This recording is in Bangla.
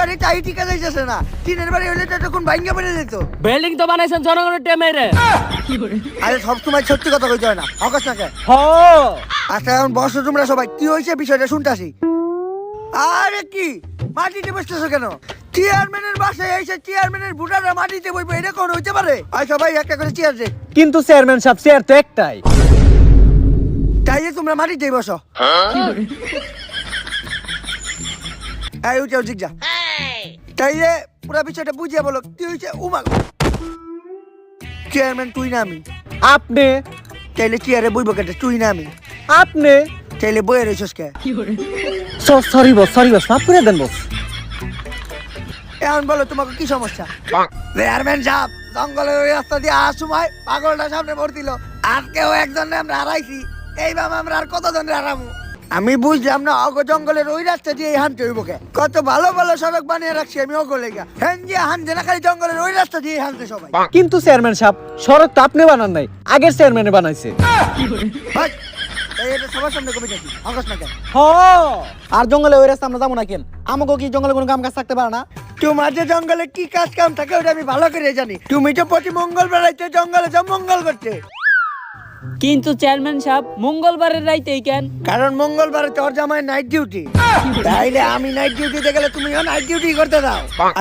বাড়ি তাই টিকা যাইতেছে না, টিনের বাড়ি হলে তো তখন ভাঙ্গা পড়ে যেত। বিল্ডিং তো বানাইছেন জনগণের টেমে রে। আরে সব সময় সত্যি কথা কইতে হয় না, অকাশ না কে। হ আচ্ছা এখন বসো তোমরা সবাই, কি হয়েছে বিষয়টা শুনতাছি। আরে কি মাটিতে বসতেছো কেন? চেয়ারম্যানের বাসায় এসে চেয়ারম্যানের বুড়ারা মাটিতে বইবে, এটা কোন হইতে পারে? আয় সবাই একটা করে চেয়ার দে। কিন্তু চেয়ারম্যান সাহেব চেয়ার তো একটাই। তাইলে তোমরা মাটিতেই বসো। এই উঠে উঠে যা। তাইলে পুরো বিষয়টা বুঝিয়ে বলো কি হয়েছে। উমা চেয়ারম্যান তুই না আমি? আপনি তাইলে চেয়ারে বইব কেটে তুই না আমি? আপনি তাইলে বইয়ে রয়েছিস কে? সরি বস মাফ করে দেন বস। এখন বলো তোমাকে কি সমস্যা? চেয়ারম্যান সাহেব জঙ্গলের ওই রাস্তা দিয়ে আসার সময় পাগলটা সামনে ভর্তি দিল, আর কেউ একজনে আমরা হারাইছি, এইভাবে আমরা আর কতজনে হারামু? আমি বুঝলাম না অগ জঙ্গলের ওই রাস্তা দিয়ে হানতে হইব কে? কত ভালো ভালো সড়ক বানিয়ে রাখছি আমি অগলে গা, হ্যাঁ যে হানতে না, খালি জঙ্গলের ওই রাস্তা দিয়ে হানতে সবাই। কিন্তু চেয়ারম্যান সাহেব সড়ক তো আপনি বানান নাই, আগের চেয়ারম্যানে বানাইছে। ভাই, এই এটা সবার সামনে কবি নাকি অগস না কেন? হ আর জঙ্গলে ওই রাস্তা আমরা যাবো না কেন? আমাকে কি জঙ্গলে কোনো কাম কাজ থাকতে পারে না? তোমার যে জঙ্গলে কি কাজ কাম থাকে ওটা আমি ভালো করে জানি। তুমি তো প্রতি মঙ্গলবার রাইতে জঙ্গলে যাও মঙ্গল করতে। কিন্তু চেয়ারম্যান সাহেব মঙ্গলবারের রাইতেই কেন? কারণ মঙ্গলবারে তোর জামাই নাইট ডিউটি, তাইলে আমি নাইট ডিউটিতে গেলে তুমিও নাইট ডিউটি করতে দাও। আর